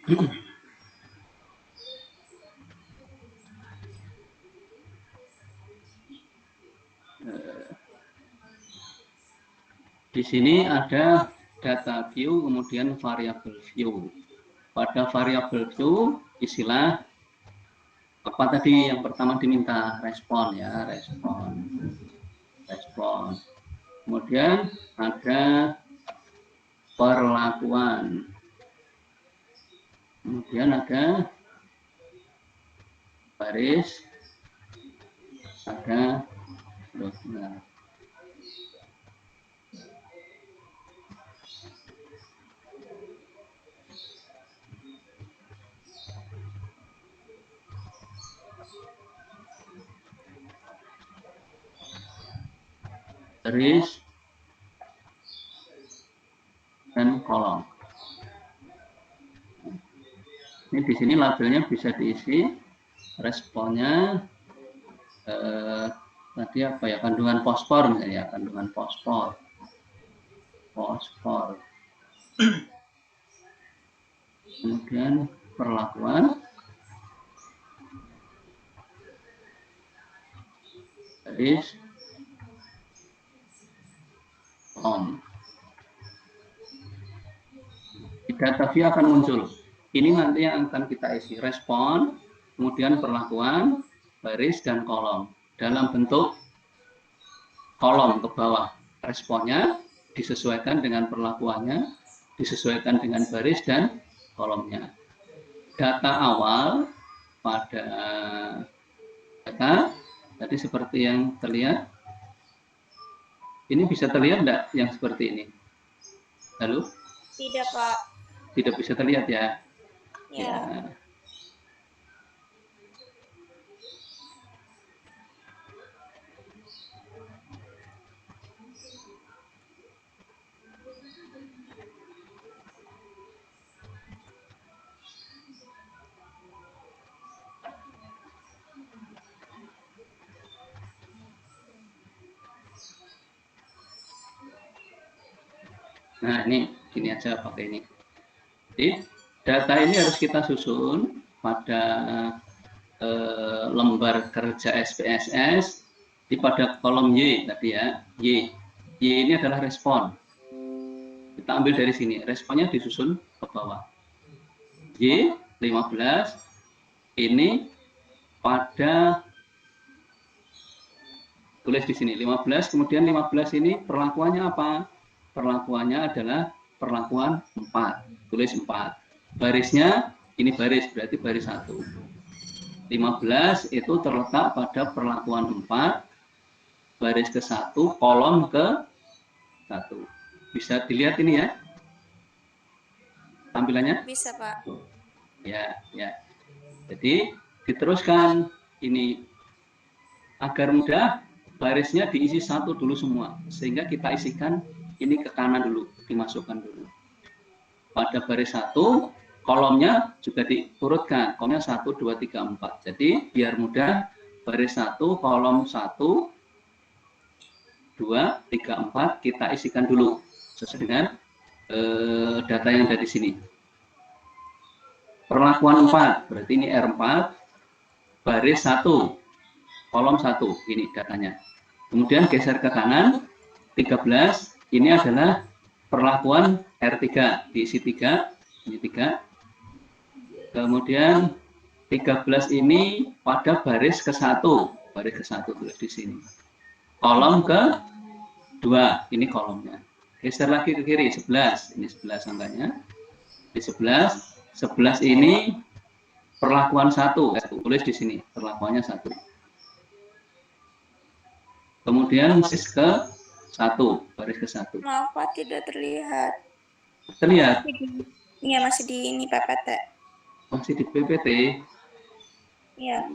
Di sini ada data view, kemudian variable view. Pada variable view, istilah apa tadi yang pertama diminta? Respon ya, respon. Kemudian ada perlakuan. Kemudian ada baris, ada dotnya. Baris dan kolom. Ini di sini labelnya bisa diisi, responnya tadi apa ya, kandungan fosfor misalnya, kandungan fosfor. Kemudian perlakuan, garis, kolom. Di data view akan muncul. Ini nanti yang akan kita isi, respon, kemudian perlakuan, baris, dan kolom. Dalam bentuk kolom ke bawah. Responnya disesuaikan dengan perlakuannya, disesuaikan dengan baris dan kolomnya. Data awal pada data, tadi seperti yang terlihat. Ini bisa terlihat enggak yang seperti ini? Halo? Tidak, Pak. Tidak bisa terlihat ya? Ya. Nah, ini aja pakai ini. Jadi, data ini harus kita susun pada lembar kerja SPSS di pada kolom Y tadi ya. Y ini adalah respon. Kita ambil dari sini, responnya disusun ke bawah. Y 15 ini pada, tulis di sini 15, kemudian 15 ini perlakuannya apa? Perlakuannya adalah perlakuan 4, tulis 4. Barisnya ini baris, berarti baris 1. 15 itu terletak pada perlakuan 4, baris ke 1, kolom ke 1. Bisa dilihat ini ya tampilannya? Bisa, Pak. Ya. Jadi diteruskan ini agar mudah, barisnya diisi 1 dulu semua, sehingga kita isikan ini ke kanan dulu, dimasukkan dulu. Pada baris 1, kolomnya juga diturutkan, kolomnya 1, 2, 3, 4. Jadi biar mudah, baris 1, kolom 1, 2, 3, 4 kita isikan dulu sesuai dengan data yang ada di sini. Perlakuan 4, berarti ini R4, baris 1, kolom 1, ini datanya. Kemudian geser ke kanan, 13, ini adalah perlakuan R3, diisi 3, ini 3. Kemudian 13 ini pada baris ke-1, baris ke-1 tulis di sini. Kolom ke-2, ini kolomnya. Geser lagi ke kiri, 11, ini 11 angkanya. Di 11 ini perlakuan 1, tulis di sini, perlakuannya 1. Kemudian baris ke-1, baris ke-1. Maaf, Pak, tidak terlihat. Terlihat? Iya, masih di ini PPT. Masih di PPT? Iya.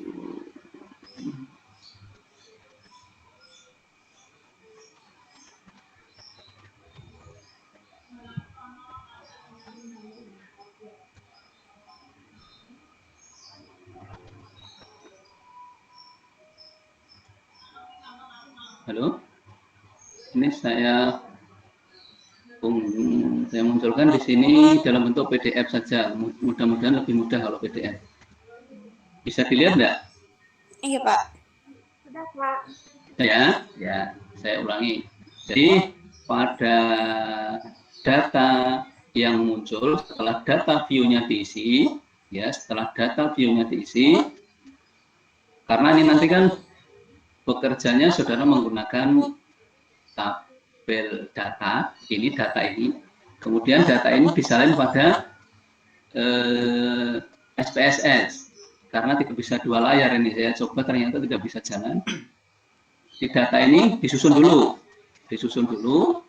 Halo? Ini saya Saya munculkan di sini dalam bentuk PDF saja. Mudah-mudahan lebih mudah kalau PDF. Bisa dilihat enggak? Iya, Pak. Sudah, Pak. Ya, saya ulangi. Jadi pada data yang muncul setelah data view-nya diisi, ya setelah data view-nya diisi, karena ini nanti kan bekerjanya saudara menggunakan tabel data, ini data ini, kemudian data ini disalin pada SPSS, karena tidak bisa dua layar ini, saya coba ternyata tidak bisa jalan. Di data ini disusun dulu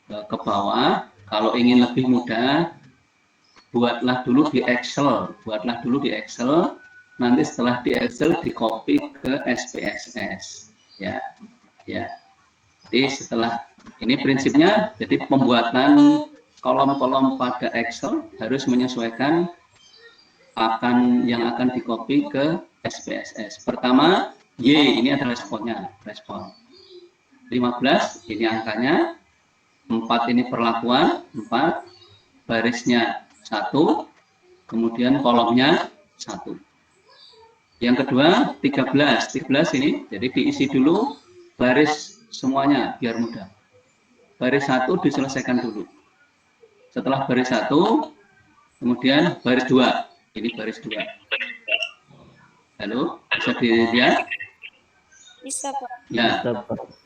ke bawah. Kalau ingin lebih mudah, buatlah dulu di Excel, nanti setelah di Excel di copy ke SPSS, ya. Jadi setelah ini prinsipnya, jadi pembuatan kolom-kolom pada Excel harus menyesuaikan yang akan di copy ke SPSS. Pertama, Y ini adalah respon 15 ini angkanya, 4 ini perlakuan, 4 barisnya 1, kemudian kolomnya 1. Yang kedua 13 ini, jadi diisi dulu baris semuanya biar mudah. Baris 1 diselesaikan dulu. Setelah baris 1, kemudian baris 2. Ini baris 2. Halo, bisa dilihat? Bisa, Pak. Ya.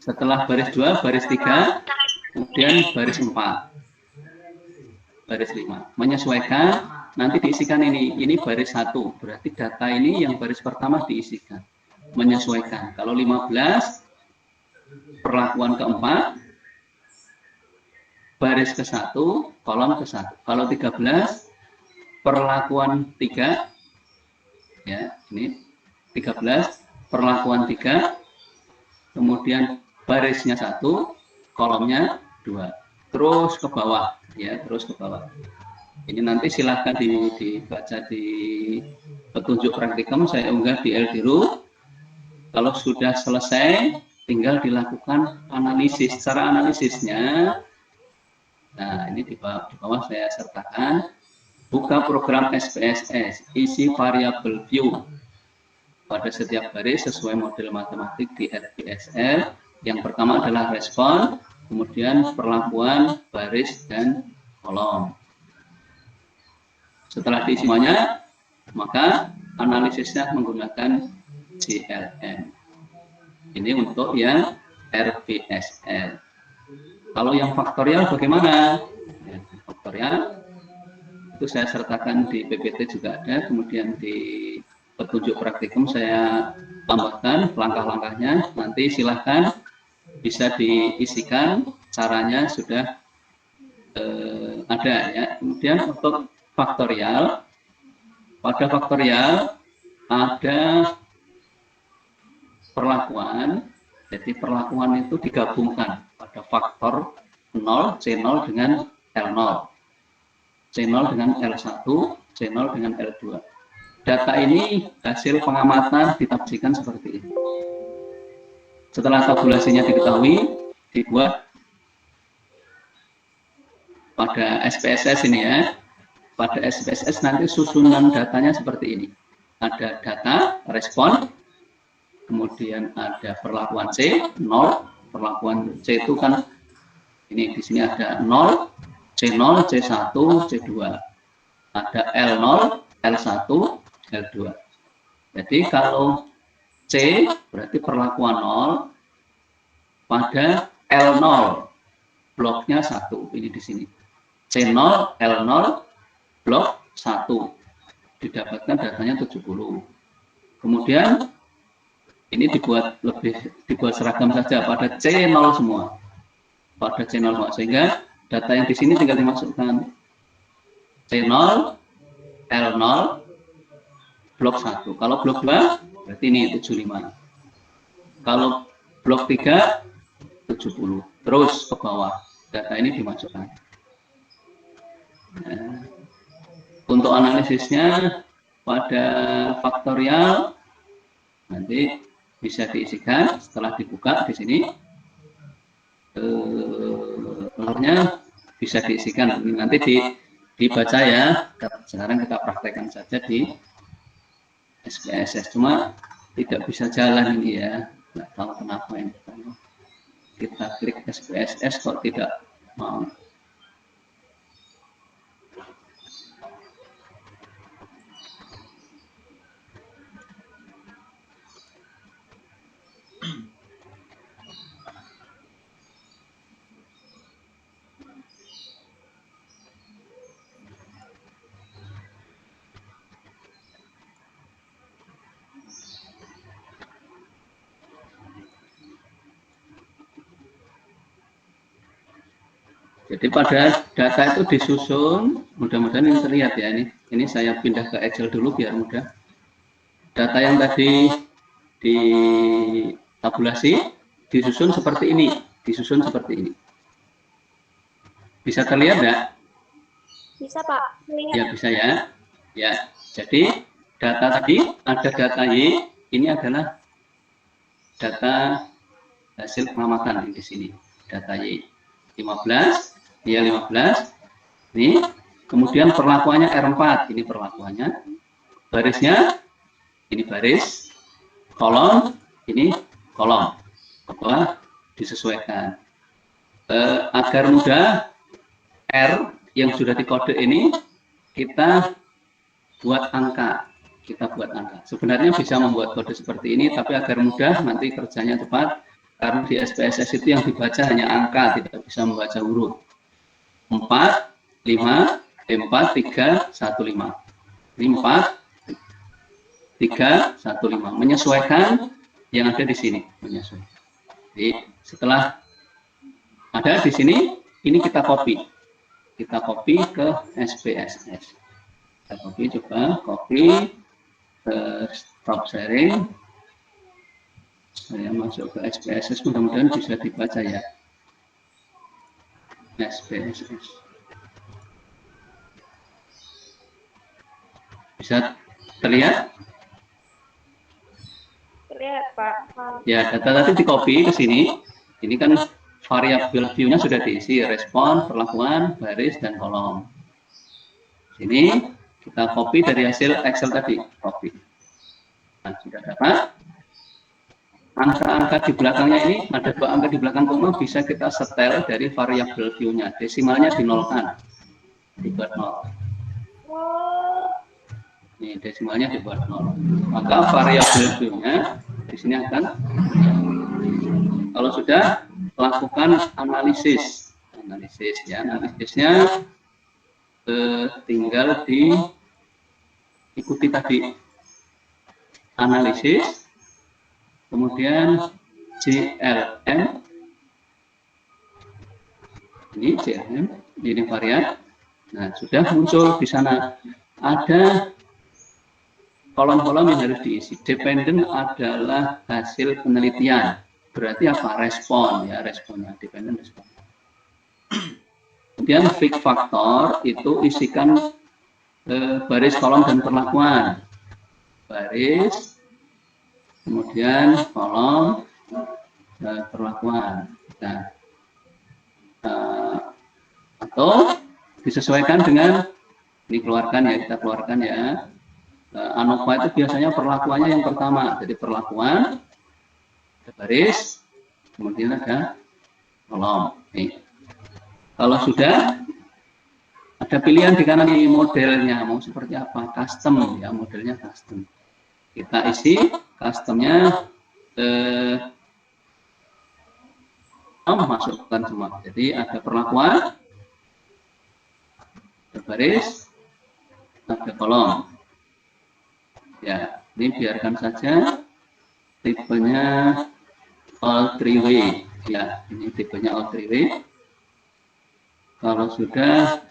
Setelah baris 2, baris 3, kemudian baris 4. Baris 5. Menyesuaikan, nanti diisikan ini baris 1. Berarti data ini yang baris pertama diisikan. Menyesuaikan. Kalau 15 perlakuan keempat, baris ke-1, kolom ke-1. Kalau 13, perlakuan 3, ya, ini 13, perlakuan 3, kemudian barisnya 1, kolomnya 2. Terus ke bawah, ya, terus ke bawah. Ini nanti silahkan dibaca di petunjuk praktikum, saya unggah di LDRU. Kalau sudah selesai, tinggal dilakukan analisis. Cara analisisnya, nah ini di bawah saya sertakan, buka program SPSS, isi variabel view pada setiap baris sesuai model matematik di RPSL. Yang pertama adalah respon, kemudian perlakuan, baris, dan kolom. Setelah diisi semuanya, maka analisisnya menggunakan GLM. Ini untuk yang RPSL. Kalau yang faktorial bagaimana? Ya, faktorial itu saya sertakan di PPT juga ada, kemudian di petunjuk praktikum saya tambahkan langkah-langkahnya. Nanti silahkan bisa diisikan, caranya sudah ada ya. Kemudian untuk faktorial, pada faktorial ada perlakuan, jadi perlakuan itu digabungkan pada faktor 0, C0 dengan L0, C0 dengan L1, C0 dengan L2. Data ini hasil pengamatan ditafsirkan seperti ini. Setelah tabulasinya diketahui, dibuat pada SPSS ini ya. Pada SPSS nanti susunan datanya seperti ini. Ada data, respon, kemudian ada perlakuan C, 0, perlakuan C itu kan ini di sini ada 0, C0, C1, C2. Ada L0, L1, L2. Jadi kalau C berarti perlakuan 0 pada L0 bloknya 1, ini di sini. C0, L0 blok 1 didapatkan datanya 70. Kemudian ini dibuat seragam saja pada C0 semua. Pada C0 semua, sehingga data yang di sini tinggal dimasukkan C0, L0, blok 1. Kalau blok 2, berarti ini 75. Kalau blok 3, 70. Terus ke bawah, data ini dimasukkan. Nah, untuk analisisnya pada faktorial nanti bisa diisikan setelah dibuka di sini. Nomornya bisa diisikan. Ini nanti dibaca ya. Sekarang kita praktekkan saja di SPSS. Cuma tidak bisa jalan ini ya. Nggak tahu kenapa ini. Kita klik SPSS kok tidak mau. Jadi pada data itu disusun, mudah-mudahan ini terlihat ya ini. Ini saya pindah ke Excel dulu biar mudah. Data yang tadi di tabulasi disusun seperti ini, Bisa terlihat enggak? Bisa, Pak. Lihat. Ya bisa ya. Ya. Jadi data tadi ada data Y, ini adalah data hasil pengamatan di sini. Data Y 15. Ya 15, ini kemudian perlakuannya R4, ini perlakuannya, barisnya, ini baris, kolom, ini kolom, apa disesuaikan. Agar mudah, R yang sudah dikode ini, kita buat angka, Sebenarnya bisa membuat kode seperti ini, tapi agar mudah, nanti kerjanya cepat, karena di SPSS itu yang dibaca hanya angka, tidak bisa membaca huruf. 4, 5, 4, 3, 1, 5. Ini 4, 3, 1, 5. Menyesuaikan yang ada di sini. Menyesuaikan. Jadi setelah ada di sini, ini kita copy. Kita copy ke SPSS. Kita copy, coba copy ke stop sharing. Saya masuk ke SPSS, mudah-mudahan bisa dibaca ya. SPSS. Bisa terlihat? Terlihat, Pak. Ya, data tadi di copy ke sini. Ini kan variabel view-nya sudah diisi, respon, perlakuan, baris, dan kolom. Sini kita copy dari hasil Excel tadi, copy. Nah, sudah dapat. Angka-angka di belakangnya ini, ada 2 angka di belakang koma, bisa kita setel dari variabel view-nya. Desimalnya dinolkan. Dibuat 0. Ini desimalnya dibuat 0. Maka variabel view-nya di sini akan, kalau sudah, lakukan analisis. Analisisnya tinggal diikuti tadi. Analisis. Kemudian CLM, ini CLM, ini varian. Nah, sudah muncul di sana. Ada kolom-kolom yang harus diisi. Dependent adalah hasil penelitian. Berarti apa? Respon, ya, responnya. Dependent respon. Kemudian fixed factor itu isikan baris, kolom, dan perlakuan. Baris, kemudian kolom dan perlakuan. Nah, atau disesuaikan dengan dikeluarkan ya, kita keluarkan ya. ANOVA itu biasanya perlakuannya yang pertama, jadi perlakuan, ada baris, kemudian ada kolom. Nih. Kalau sudah ada pilihan di kanan ini modelnya mau seperti apa, custom ya, modelnya custom. Kita isi customnya masukkan semua. Jadi ada perlakuan, ada baris, ada kolom. Ya, ini biarkan saja tipenya all three way. Ya, ini tipenya all three way. Kalau sudah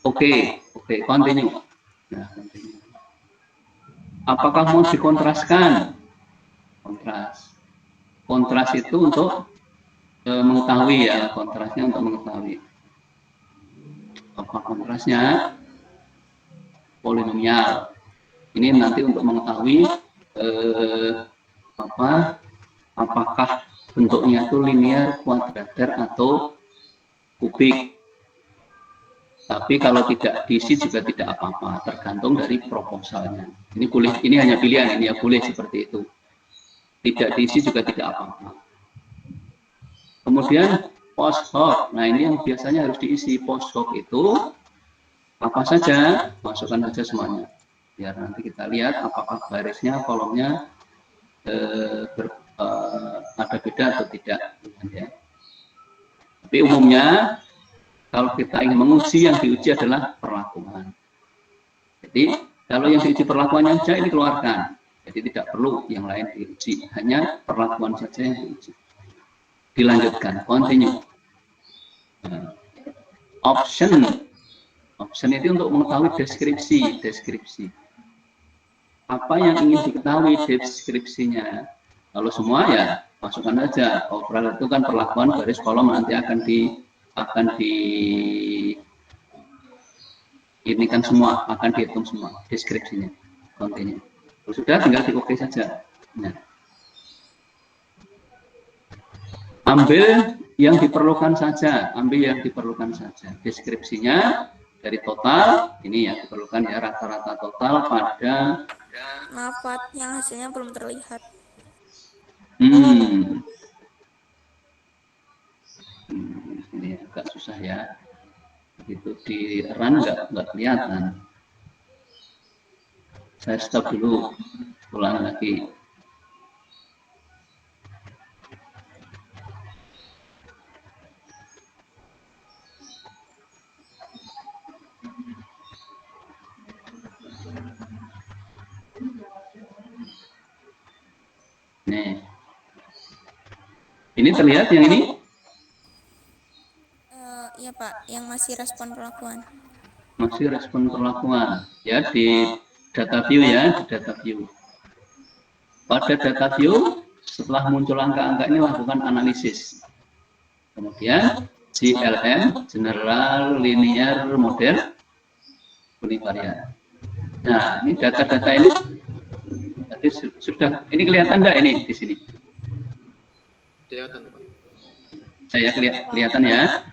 oke, continue. Nah, continue. Apakah mau dikontraskan? Kontras itu untuk mengetahui ya, kontrasnya untuk mengetahui. Apa kontrasnya? Polinomial. Ini nanti untuk mengetahui apakah bentuknya itu linear, kuadrater atau kubik. Tapi kalau tidak diisi juga tidak apa-apa, tergantung dari proposalnya. Ini boleh, ini hanya pilihan, ini ya boleh seperti itu. Tidak diisi juga tidak apa-apa. Kemudian post hoc. Nah, ini yang biasanya harus diisi. Post hoc itu apa saja, masukkan saja semuanya. Biar nanti kita lihat apakah barisnya, kolomnya ada beda atau tidak. Ya. Tapi umumnya kalau kita ingin menguji, yang diuji adalah perlakuan. Jadi kalau yang diuji perlakuannya saja ini keluarkan. Jadi tidak perlu yang lain diuji, hanya perlakuan saja yang diuji. Dilanjutkan, continue. Option itu untuk mengetahui deskripsi. Apa yang ingin diketahui deskripsinya? Kalau semua ya masukkan aja. Overall itu kan perlakuan baris kolom nanti akan ini kan semua akan dihitung semua deskripsinya. Continue. Sudah tinggal di oke saja. Nah. Ambil yang diperlukan saja, deskripsinya dari total, ini yang diperlukan ya, rata-rata total pada maaf Pak, yang hasilnya belum terlihat. Ini agak susah ya, begitu di run nggak kelihatan. Saya stop dulu, ulang lagi. Nih, ini terlihat yang ini? Iya Pak, yang masih respon perlakuan. Masih respon perlakuan, ya di data view ya, di data view. Pada data view, setelah muncul angka-angka ini lakukan analisis. Kemudian GLM, General Linear Model Univarian. Nah, ini data-data ini tadi sudah, ini kelihatan enggak ini di sini? Kelihatan Pak. Saya kelihatan ya.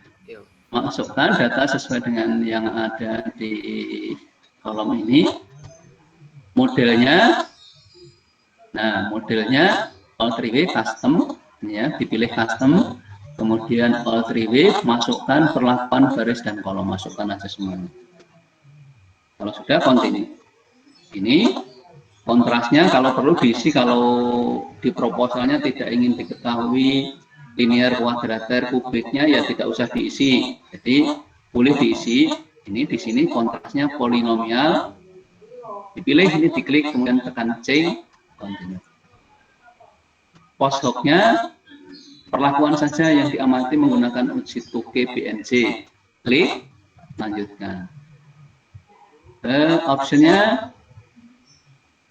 Masukkan data sesuai dengan yang ada di kolom ini. Modelnya, nah modelnya all 3W custom, ya dipilih custom. Kemudian all 3W masukkan perlakuan baris dan kolom, masukkan aja semuanya. Kalau sudah continue. Ini kontrasnya kalau perlu diisi, kalau di proposalnya tidak ingin diketahui linear, kuadrater, kubiknya ya tidak usah diisi. Jadi boleh diisi. Ini di sini kontrasnya polinomial. Dipilih ini, diklik, kemudian tekan C, continue. Post hoc-nya perlakuan saja yang diamati menggunakan uji Tukey BNC. Klik, lanjutkan. Optionnya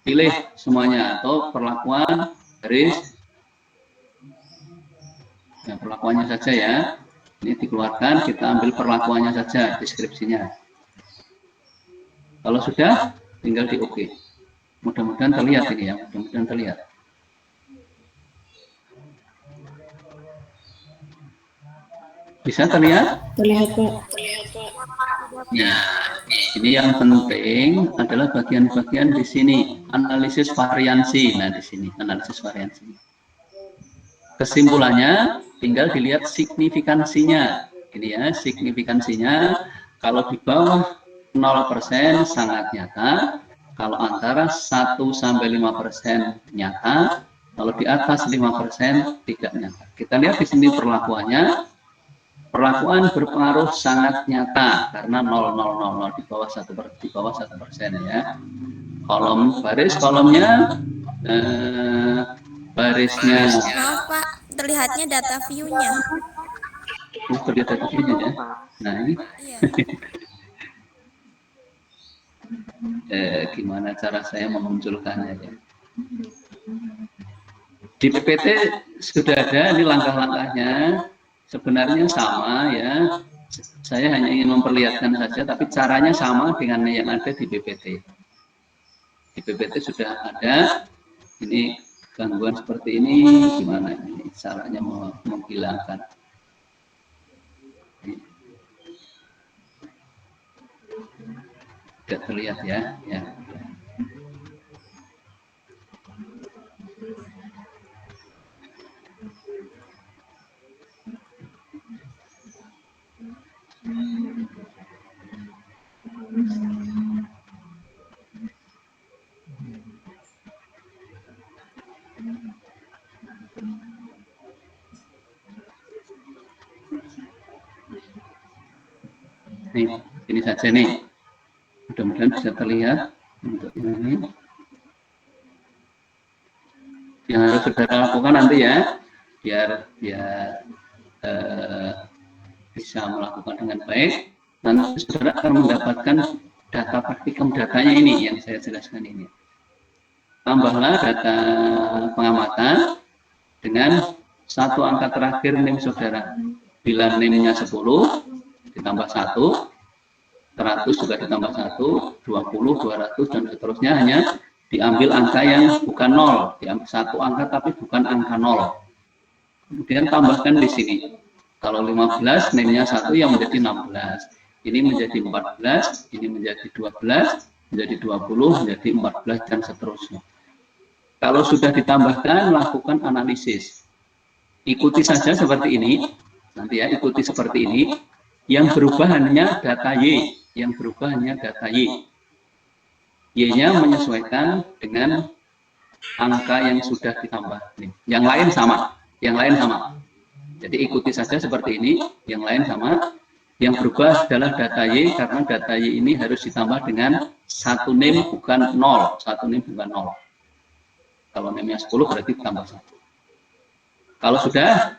pilih semuanya atau perlakuan garis. Nah, perlakuannya saja ya. Ini dikeluarkan, kita ambil perlakuannya saja, deskripsinya. Kalau sudah, tinggal di OK. Mudah-mudahan terlihat ini ya, mudah-mudahan terlihat. Bisa terlihat? Terlihat Pak. Nah, ini yang penting adalah bagian-bagian di sini, analisis variansi. Nah, di sini analisis variansi. Kesimpulannya tinggal dilihat signifikansinya. Ini ya, signifikansinya kalau di bawah 0% sangat nyata, kalau antara 1 sampai 5% nyata, kalau di atas 5% tidak nyata. Kita lihat di sini perlakuannya. Perlakuan berpengaruh sangat nyata karena 0,000 di bawah 1% ya. Kolom baris, kolomnya barisnya. Maaf Pak, terlihatnya data view-nya. Terlihat data view-nya ya. Nah ini. Iya. Gimana cara saya memunculkannya ya? Di PPT sudah ada, ini langkah-langkahnya. Sebenarnya sama ya, saya hanya ingin memperlihatkan saja, tapi caranya sama dengan yang ada di PPT. Di PPT sudah ada, ini gangguan seperti ini, gimana ini caranya menghilangkan. Tidak terlihat ya. Ya. Ini saja nih. Mudah-mudahan bisa terlihat untuk ini. Yang harus saudara lakukan nanti ya, biar bisa melakukan dengan baik. Nanti saudara akan mendapatkan data praktikum datanya ini yang saya jelaskan ini. Tambahlah data pengamatan dengan satu angka terakhir NIM saudara. Bila NIM-nya 10 ditambah 1, 100 juga ditambah 1, 20, 200 dan seterusnya, hanya diambil angka yang bukan 0, diambil satu angka tapi bukan angka 0. Kemudian tambahkan di sini. Kalau 15 NIM-nya 1 yang menjadi 16. Ini menjadi 14, ini menjadi 12, menjadi 20, menjadi 14 dan seterusnya. Kalau sudah ditambahkan, lakukan analisis. Ikuti saja seperti ini. Nanti ya, ikuti seperti ini. Yang berubah hanya data Y. Yang berubah hanya data Y. Y-nya menyesuaikan dengan angka yang sudah ditambah. Yang lain sama. Yang lain sama. Jadi ikuti saja seperti ini. Yang lain sama. Yang berubah adalah data Y, karena data Y ini harus ditambah dengan 1 NIM bukan 0. 1 NIM bukan 0. Kalau NIM-nya 10 berarti ditambah 1. Kalau sudah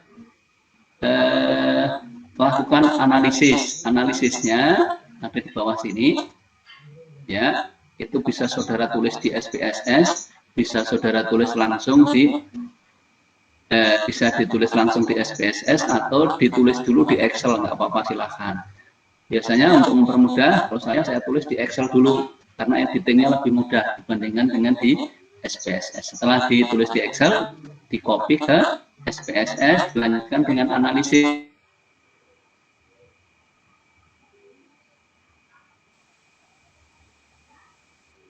lakukan analisis. Analisisnya ada di bawah sini. Ya, itu bisa saudara tulis di SPSS, bisa saudara tulis langsung di bisa ditulis langsung di SPSS atau ditulis dulu di Excel, nggak apa-apa, silahkan. Biasanya untuk mempermudah, kalau saya tulis di Excel dulu karena editingnya lebih mudah dibandingkan dengan di SPSS. Setelah ditulis di Excel, di copy ke SPSS, dilanjutkan dengan analisis.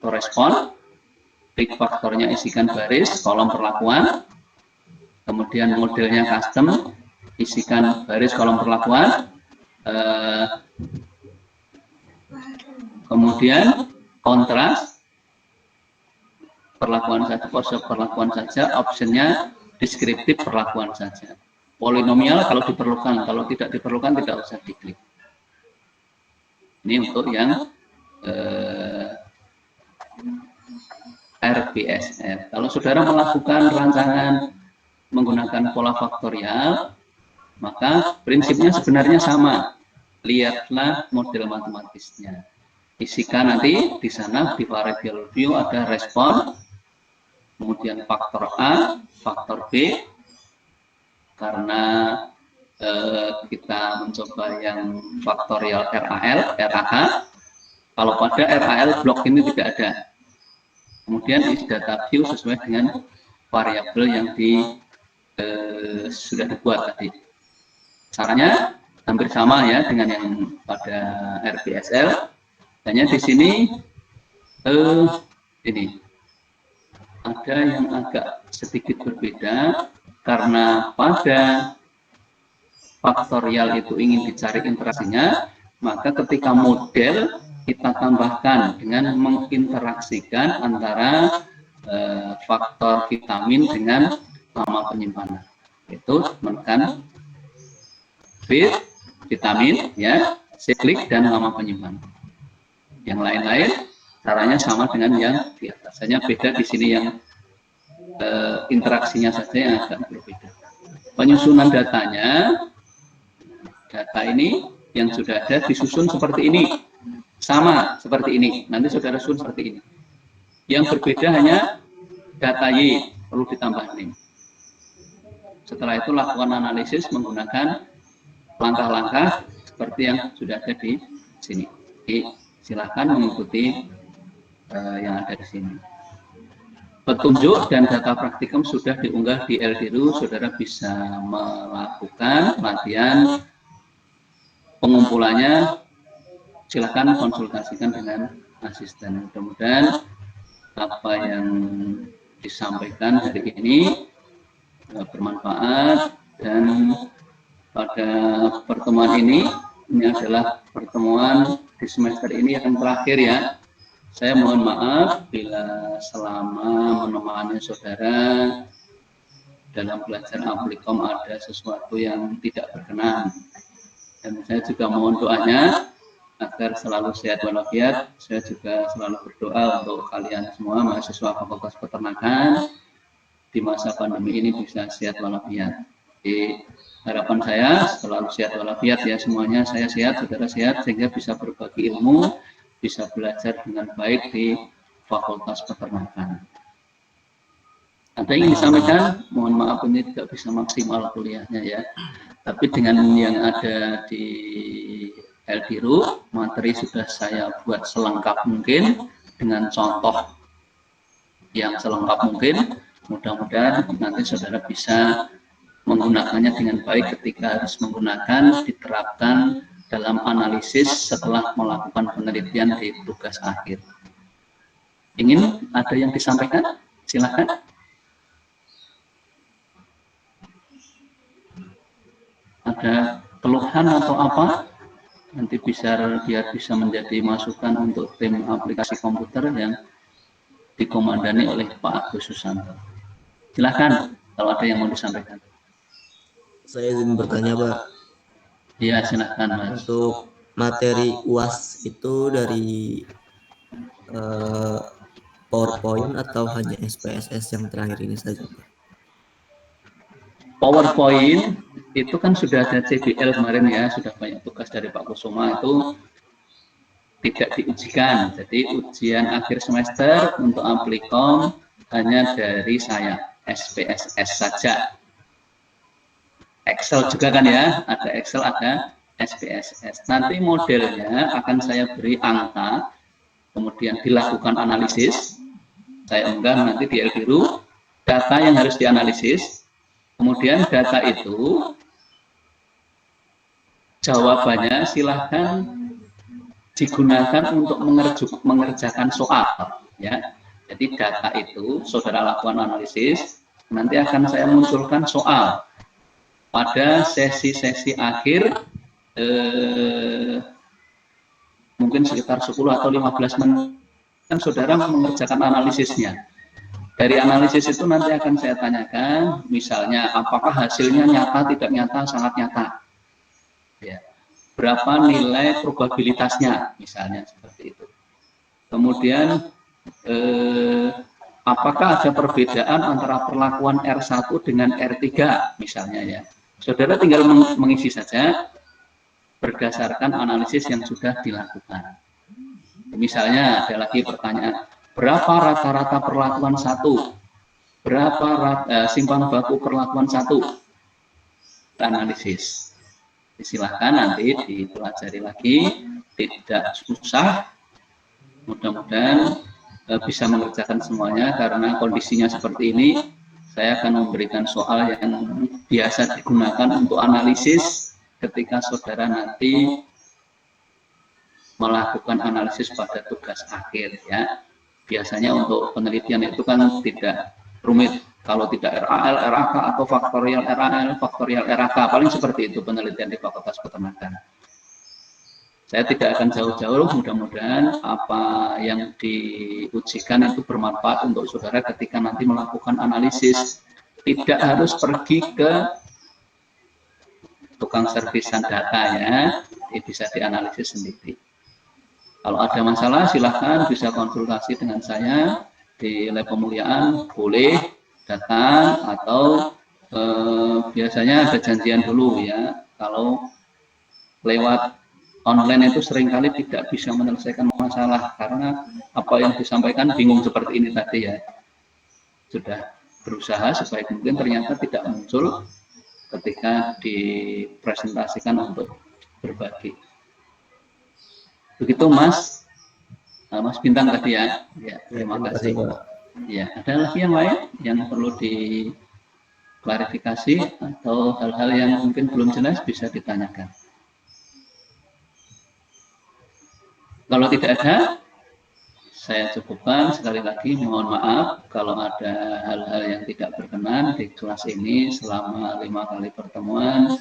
Respon, klik faktornya, isikan baris, kolom perlakuan, kemudian modelnya custom, isikan baris, kolom perlakuan, kemudian kontras, perlakuan saja, pose perlakuan saja, optionnya deskriptif perlakuan saja. Polinomial kalau diperlukan, kalau tidak diperlukan tidak usah diklik. Ini untuk yang RPSF. Kalau saudara melakukan rancangan menggunakan pola faktorial, maka prinsipnya sebenarnya sama. Lihatlah model matematisnya. Isikan nanti di sana di variable view ada respon, kemudian faktor A, faktor B, karena kita mencoba yang faktorial RAL, RAH. Kalau pada RAL blok ini tidak ada. Kemudian isi data view sesuai dengan variabel yang sudah dibuat tadi. Caranya hampir sama ya dengan yang pada RPSL. Hanya di sini ini ada yang agak sedikit berbeda karena pada faktorial itu ingin dicari interaksinya, maka ketika model kita tambahkan dengan menginteraksikan antara faktor vitamin dengan lama penyimpanan. Itu menekan vitamin, ya, siklik dan lama penyimpanan. Yang lain-lain caranya sama dengan yang di atas. Hanya beda di sini yang interaksinya saja yang agak berbeda. Penyusunan datanya, data ini yang sudah ada disusun seperti ini. Sama seperti ini, nanti saudara susun seperti ini. Yang berbeda hanya data Y, perlu ditambah NIM. Setelah itu lakukan analisis menggunakan langkah-langkah seperti yang sudah ada di sini. Jadi, silakan mengikuti yang ada di sini. Petunjuk dan data praktikum sudah diunggah di LDRU, saudara bisa melakukan latihan pengumpulannya. Silakan konsultasikan dengan asisten. Mudah-mudahan apa yang disampaikan hari ini bermanfaat, dan pada pertemuan ini adalah pertemuan di semester ini yang terakhir ya. Saya mohon maaf bila selama menemani saudara dalam belajar Aplikom ada sesuatu yang tidak berkenan. Dan saya juga mohon doanya agar selalu sehat walafiat. Saya juga selalu berdoa untuk kalian semua mahasiswa Fakultas Peternakan di masa pandemi ini bisa sehat walafiat. Jadi harapan saya selalu sehat walafiat ya semuanya. Saya sehat, saudara sehat, sehingga bisa berbagi ilmu, bisa belajar dengan baik di Fakultas Peternakan. Ada yang disampaikan, mohon maaf ini tidak bisa maksimal kuliahnya ya. Tapi dengan yang ada di Elbiru, materi sudah saya buat selengkap mungkin dengan contoh yang selengkap mungkin. Mudah-mudahan nanti saudara bisa menggunakannya dengan baik ketika harus menggunakan, diterapkan dalam analisis setelah melakukan penelitian di tugas akhir. Ingin ada yang disampaikan? Silakan. Ada keluhan atau apa? Nanti biar bisa menjadi masukan untuk tim aplikasi komputer yang dikomandani oleh Pak Agus Susanto. Silakan kalau ada yang mau disampaikan. Saya izin bertanya, Pak. Ya, silakan Mas. Untuk materi UAS itu dari PowerPoint atau hanya SPSS yang terakhir ini saja, Pak? PowerPoint itu kan sudah ada CBL kemarin ya, sudah banyak tugas dari Pak Kusuma, itu tidak diujikan. Jadi ujian akhir semester untuk Aplikom hanya dari saya, SPSS saja. Excel juga kan ya, ada Excel, ada SPSS. Nanti modelnya akan saya beri angka, kemudian dilakukan analisis. Saya unggah nanti di Elbiru data yang harus dianalisis. Kemudian data itu jawabannya silahkan digunakan untuk mengerjakan soal ya. Jadi data itu saudara lakukan analisis, nanti akan saya munculkan soal pada sesi-sesi akhir, mungkin sekitar 10 atau 15 menit kan saudara mengerjakan analisisnya. Dari analisis itu nanti akan saya tanyakan, misalnya apakah hasilnya nyata, tidak nyata, sangat nyata. Ya. Berapa nilai probabilitasnya, misalnya seperti itu. Kemudian, apakah ada perbedaan antara perlakuan R1 dengan R3, misalnya ya. Saudara tinggal mengisi saja berdasarkan analisis yang sudah dilakukan. Misalnya ada lagi pertanyaan, berapa rata-rata perlakuan 1? Berapa simpan baku perlakuan 1? Analisis. Silahkan nanti dipelajari lagi, tidak susah. Mudah-mudahan bisa mengerjakan semuanya, karena kondisinya seperti ini. Saya akan memberikan soal yang biasa digunakan untuk analisis ketika saudara nanti melakukan analisis pada tugas akhir ya. Biasanya untuk penelitian itu kan tidak rumit, kalau tidak RAL, RAK atau faktorial RAL, faktorial RAK, paling seperti itu penelitian di Fakultas Peternakan. Saya tidak akan jauh-jauh, mudah-mudahan apa yang diujikan itu bermanfaat untuk saudara ketika nanti melakukan analisis. Tidak harus pergi ke tukang servisan data ya, bisa dianalisis sendiri. Kalau ada masalah silahkan bisa konsultasi dengan saya di lab pemuliaan, boleh datang atau biasanya ada janjian dulu ya. Kalau lewat online itu seringkali tidak bisa menyelesaikan masalah karena apa yang disampaikan bingung seperti ini tadi ya. Sudah berusaha sebaik mungkin, ternyata tidak muncul ketika dipresentasikan untuk berbagi. Begitu Mas Bintang tadi ya. Ya, terima kasih. Ya, ada lagi yang lain yang perlu diklarifikasi atau hal-hal yang mungkin belum jelas bisa ditanyakan. Kalau tidak ada, saya cukupkan. Sekali lagi mohon maaf kalau ada hal-hal yang tidak berkenan di kelas ini selama 5 kali pertemuan.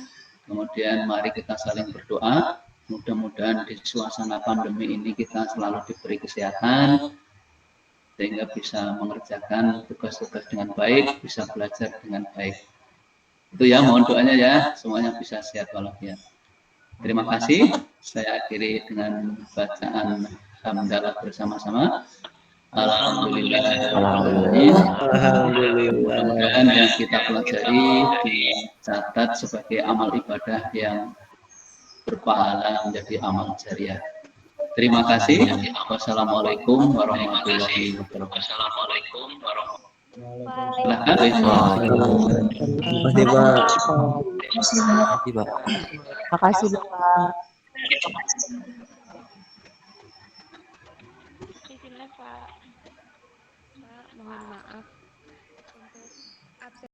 Kemudian mari kita saling berdoa. Mudah-mudahan di suasana pandemi ini kita selalu diberi kesehatan sehingga bisa mengerjakan tugas-tugas dengan baik, bisa belajar dengan baik. Itu ya, mohon doanya ya, semuanya bisa sehat walafiat. Terima kasih. Saya akhiri dengan bacaan hamdalah bersama-sama. Alhamdulillahirrahmanirrahim. Mudah-mudahan yang kita pelajari dicatat sebagai amal ibadah yang berpahala menjadi amal jariah. Terima kasih. Wassalamualaikum warahmatullahi wabarakatuh. Silakan. Terima kasih, Pak. Makasih, Bapak. Izinnya Pak. Pak, mohon maaf.